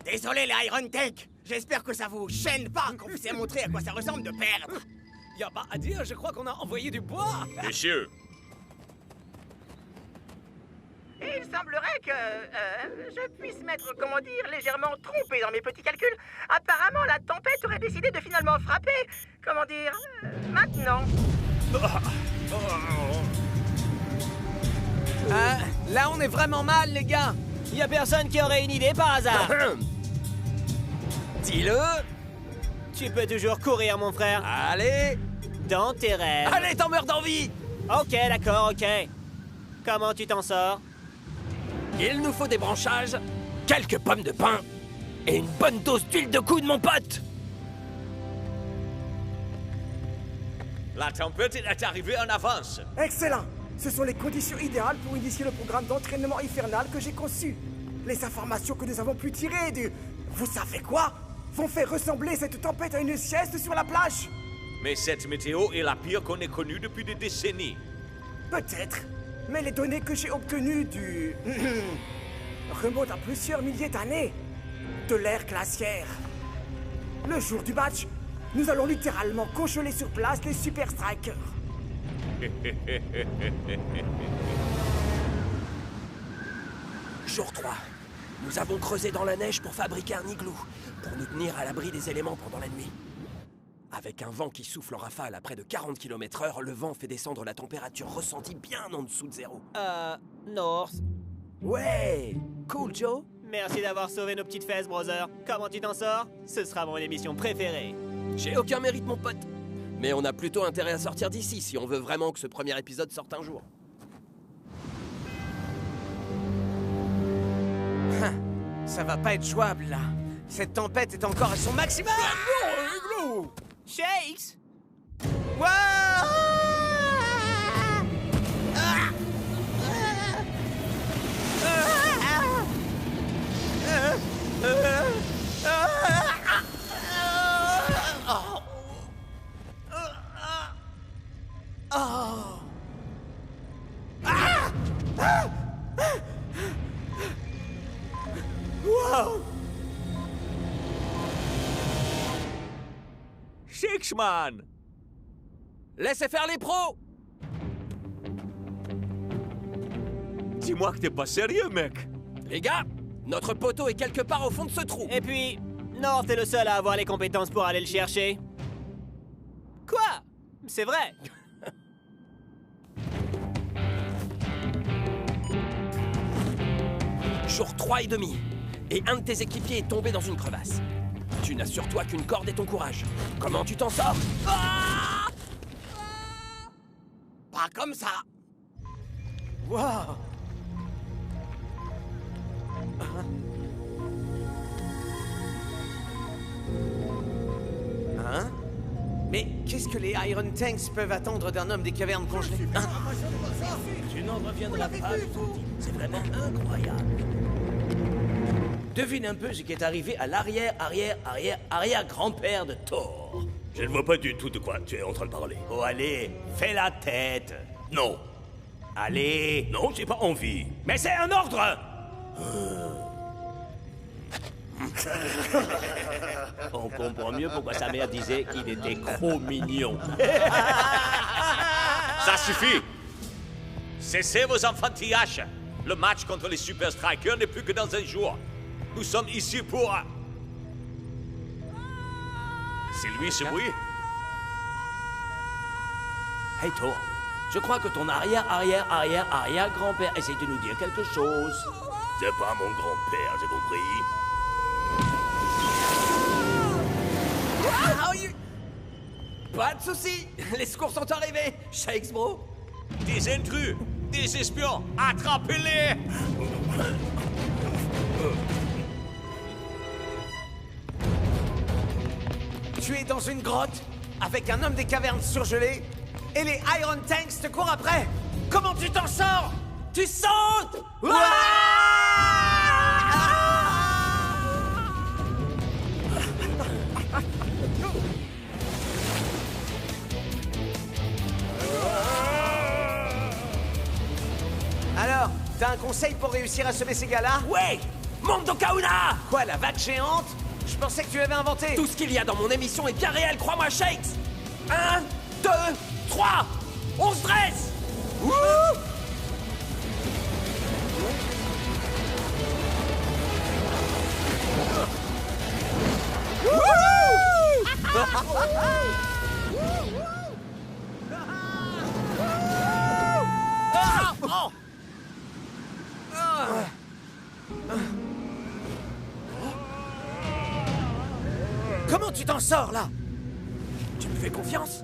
Désolé les Iron Tech, j'espère que ça vous gêne pas qu'on vous ait montré à quoi ça ressemble de perdre. Y'a pas à dire, je crois qu'on a envoyé du bois. Messieurs, Et il semblerait que je puisse m'être, comment dire, légèrement trompé dans mes petits calculs. Apparemment, la tempête aurait décidé de finalement frapper, comment dire, maintenant. Là on est vraiment mal, les gars. Y a personne qui aurait une idée par hasard? Dis-le! Tu peux toujours courir, mon frère. Allez! Dans tes rêves. Allez, t'en meurs d'envie! Ok, d'accord, ok. Comment tu t'en sors? Il nous faut des branchages, quelques pommes de pin et une bonne dose d'huile de coude, mon pote! La tempête est arrivée en avance. Excellent. Ce sont les conditions idéales pour initier le programme d'entraînement infernal que j'ai conçu. Les informations que nous avons pu tirer du... Vous savez quoi? Vont faire ressembler cette tempête à une sieste sur la plage. Mais cette météo est la pire qu'on ait connue depuis des décennies. Peut-être. Mais les données que j'ai obtenues du... remontent à plusieurs milliers d'années. De l'ère glaciaire. Le jour du match, nous allons littéralement congeler sur place les Super Strikers. Jour 3. Nous avons creusé dans la neige pour fabriquer un igloo, pour nous tenir à l'abri des éléments pendant la nuit. Avec un vent qui souffle en rafale à près de 40 km/h, le vent fait descendre la température ressentie bien en dessous de zéro. North. Ouais! Cool, Joe? Merci d'avoir sauvé nos petites fesses, brother. Comment tu t'en sors? Ce sera mon émission préférée. J'ai aucun mérite, mon pote. Mais on a plutôt intérêt à sortir d'ici si on veut vraiment que ce premier épisode sorte un jour. Ça va pas être jouable, là. Cette tempête est encore à son maximum. Shakes! Wow! Wow! Shakesman! Laissez faire les pros! Dis-moi que t'es pas sérieux, mec! Les gars, notre poteau est quelque part au fond de ce trou. Et puis, North est le seul à avoir les compétences pour aller le chercher. Quoi? C'est vrai. Jour 3 et demi. Et un de tes équipiers est tombé dans une crevasse. Tu n'as sur toi qu'une corde et ton courage. Comment tu t'en sors? Ah! Pas comme ça. Wow. Hein? Mais qu'est-ce que les Iron Tanks peuvent attendre d'un homme des cavernes congelées? Hein? Tu n'en reviendras pas du tout. C'est vraiment incroyable. Devine un peu ce qui est arrivé à l'arrière-arrière-arrière-arrière-grand-père de Thor. Je ne vois pas du tout de quoi tu es en train de parler. Oh, allez, fais la tête. Non. Allez. Non, j'ai pas envie. Mais c'est un ordre. On comprend mieux pourquoi sa mère disait qu'il était trop mignon. Ça suffit! Cessez vos enfantillages! Le match contre les Super Strikers n'est plus que dans un jour. Nous sommes ici pour... C'est lui ce bruit? Hey Thor, je crois que ton arrière-arrière-arrière-arrière-grand-père essaie de nous dire quelque chose. C'est pas mon grand-père, j'ai compris. Pas de soucis. Les secours sont arrivés. Shakes, bro. Des intrus! Des espions! Attrapez-les! Tu es dans une grotte avec un homme des cavernes surgelé et les Iron Tanks te courent après. Comment tu t'en sors? Tu sautes! Alors, t'as un conseil pour réussir à semer ces gars-là? Ouais! Mondo Kauna! Quoi, la vague géante? Je pensais que tu l'avais inventé. Tout ce qu'il y a dans mon émission est bien réel, crois-moi, Shakes! 1, 2, 3! On se dresse! Wouh! Comment tu t'en sors, là? Tu me fais confiance?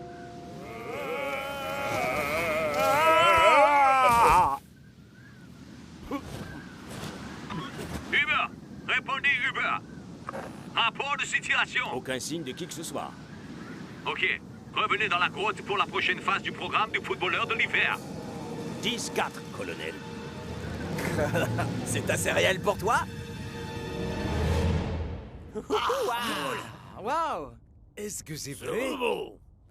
Uber! Répondez, Uber! Rapport de situation. Aucun signe de qui que ce soit. Ok. Revenez dans la grotte pour la prochaine phase du programme du footballeur de l'hiver. 10-4, colonel. C'est assez réel pour toi? Wow! Est-ce que c'est vrai?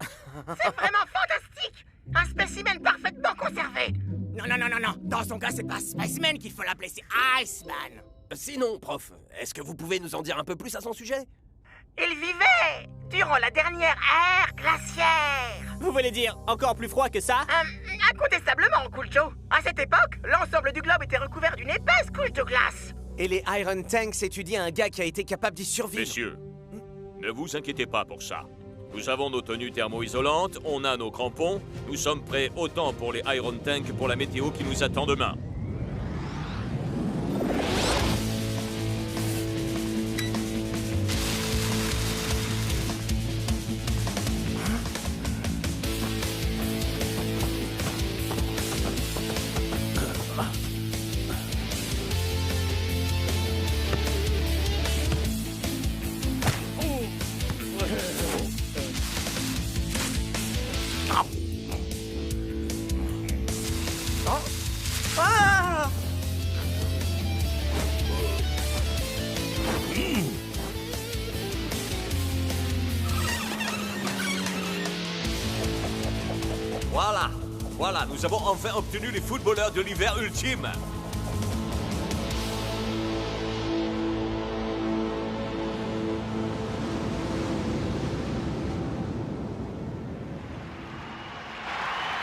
C'est vraiment fantastique! Un spécimen parfaitement conservé! Non, non, non, non, non. Dans son cas, c'est pas Spaceman qu'il faut l'appeler, c'est Iceman. Sinon, prof, est-ce que vous pouvez nous en dire un peu plus à son sujet? Il vivait durant la dernière ère glaciaire. Vous voulez dire encore plus froid que ça? Incontestablement, Cool Joe. À cette époque, l'ensemble du globe était recouvert d'une épaisse couche de glace. Et les Iron Tanks étudient un gars qui a été capable d'y survivre. Messieurs, ne vous inquiétez pas pour ça. Nous avons nos tenues thermo-isolantes, on a nos crampons, nous sommes prêts autant pour les Iron Tanks que pour la météo qui nous attend demain. Voilà, nous avons enfin obtenu les footballeurs de l'hiver ultime.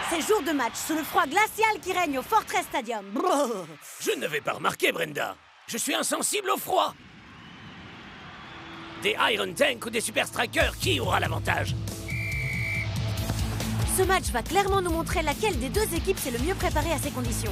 C'est jour de match sous le froid glacial qui règne au Fortress Stadium. Brrr. Je ne l'avais pas remarqué, Brenda. Je suis insensible au froid. Des Iron Tanks ou des Super Strikers, qui aura l'avantage? Ce match va clairement nous montrer laquelle des deux équipes s'est le mieux préparée à ces conditions.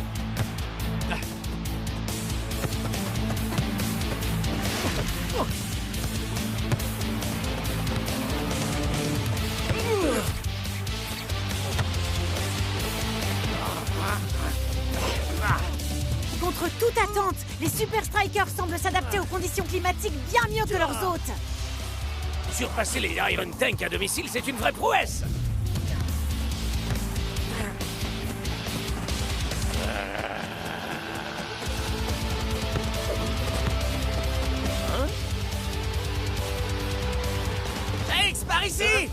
Contre toute attente, les Super Strikers semblent s'adapter aux conditions climatiques bien mieux que leurs hôtes. Surpasser les Iron Tank à domicile, c'est une vraie prouesse. Shakes, par ici!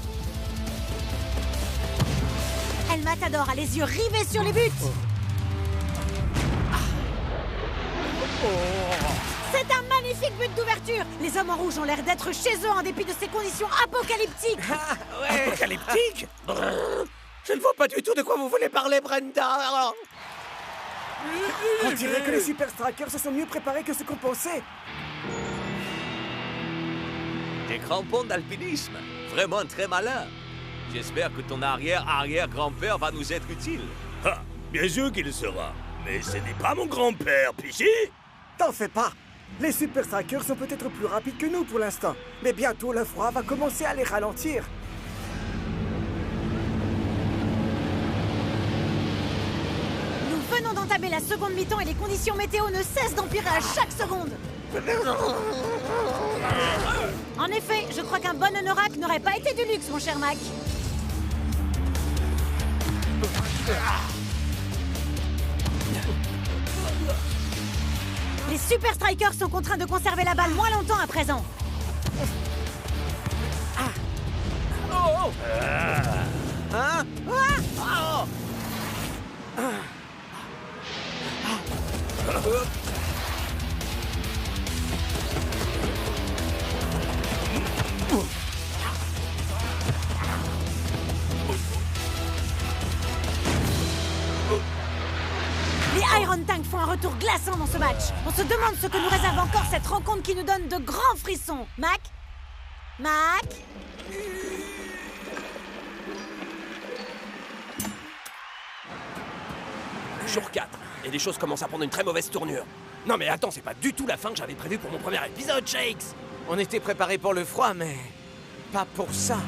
El Matador a les yeux rivés sur les buts. C'est un magnifique but d'ouverture. Les hommes en rouge ont l'air d'être chez eux en dépit de ces conditions apocalyptiques. Apocalyptique? Je ne vois pas du tout de quoi vous voulez parler, Brenda. On dirait que les Super Strikers se sont mieux préparés que ce qu'on pensait. Des crampons d'alpinisme. Vraiment très malin. J'espère que ton arrière-arrière-grand-père va nous être utile. Ah, bien sûr qu'il sera. Mais ce n'est pas mon grand-père, Pichi. T'en fais pas. Les Super Strikers sont peut-être plus rapides que nous pour l'instant. Mais bientôt, le froid va commencer à les ralentir. Nous venons d'entamer la seconde mi-temps et les conditions météo ne cessent d'empirer à chaque seconde. En effet, je crois qu'un bon anorak n'aurait pas été du luxe, mon cher Mac. Les Super Strikers sont contraints de conserver la balle moins longtemps à présent. Hein? Les Iron Tank font un retour glaçant dans ce match. On se demande ce que nous réserve encore cette rencontre qui nous donne de grands frissons. Mac? Mac? Jour 4, et les choses commencent à prendre une très mauvaise tournure. Non mais attends, c'est pas du tout la fin que j'avais prévue pour mon premier épisode, Shakes. On était préparés pour le froid, mais pas pour ça.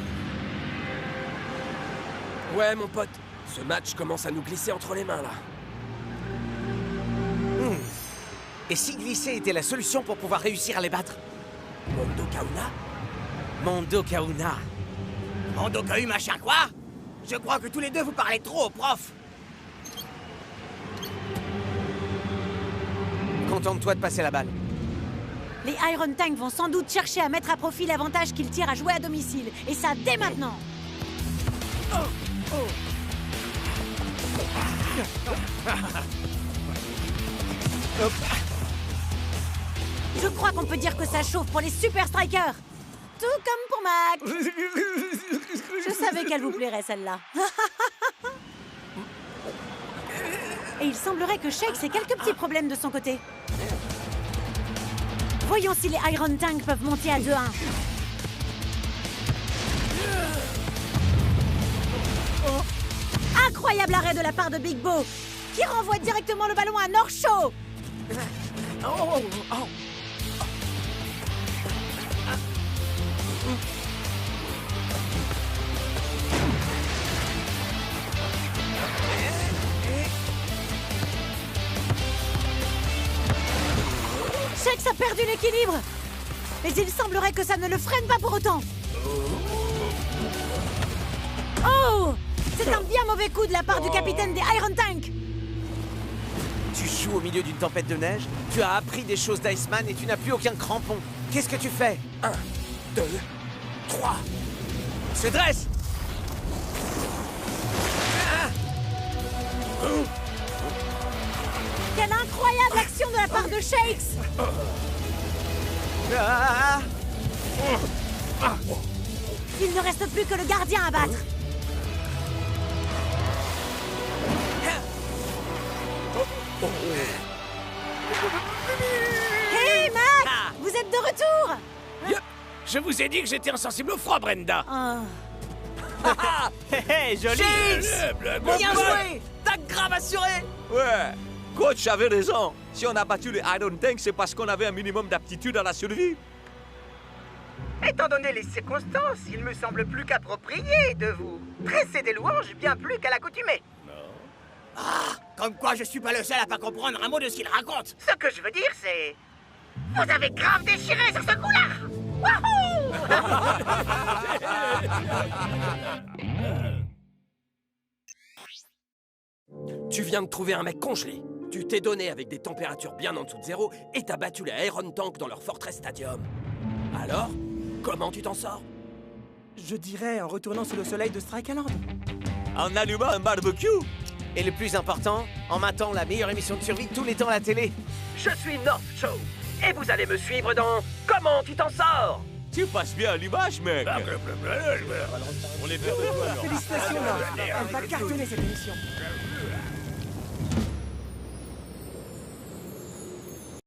Ouais, mon pote, ce match commence à nous glisser entre les mains, là. Et si glisser était la solution pour pouvoir réussir à les battre? Mondo Kauna? Mondo Kauna. Mondo Kauna, machin quoi? Je crois que tous les deux vous parlez trop au prof. Contente-toi de passer la balle. Les Iron Tank vont sans doute chercher à mettre à profit l'avantage qu'ils tirent à jouer à domicile. Et ça dès maintenant. Je crois qu'on peut dire que ça chauffe pour les Super Strikers. Tout comme pour Mac. Je savais qu'elle vous plairait, celle-là. Et il semblerait que Shakes ait quelques petits problèmes de son côté. Voyons si les Iron Tank peuvent monter à 2-1. Incroyable arrêt de la part de Big Bo, qui renvoie directement le ballon à North Show. Shakes a perdu l'équilibre. Mais il semblerait que ça ne le freine pas pour autant. Oh! C'est un bien mauvais coup de la part du capitaine des Iron Tank. Tu joues au milieu d'une tempête de neige, tu as appris des choses d'Iceman et tu n'as plus aucun crampon. Qu'est-ce que tu fais? 1, 2, 3. Se dresse. Quelle incroyable action de la part de Shakes. Il ne reste plus que le gardien à battre. Hey Mac, vous êtes de retour. Yep. Je vous ai dit que j'étais insensible au froid, Brenda. Hé, joli! Bien joué! T'as grave assuré! Ouais, coach avait raison. Si on a battu les Iron Tank, c'est parce qu'on avait un minimum d'aptitude à la survie. Étant donné les circonstances, il me semble plus qu'approprié de vous dresser des louanges bien plus qu'à l'accoutumée. Ah, comme quoi je suis pas le seul à pas comprendre un mot de ce qu'il raconte. Ce que je veux dire, c'est... Vous avez grave déchiré sur ce coup-là! Wouhou! Tu viens de trouver un mec congelé. Tu t'es donné avec des températures bien en dessous de zéro et t'as battu les Iron Tank dans leur Fortress Stadium. Alors, comment tu t'en sors? Je dirais en retournant sous le soleil de Strike Island. En allumant un barbecue. Et le plus important, en matant la meilleure émission de survie de tous les temps à la télé. Je suis North Show et vous allez me suivre dans Comment tu t'en sors? Tu passes bien à l'image, mec. On est fiers de toi, alors. Félicitations, North. Elle va cartonner cette émission.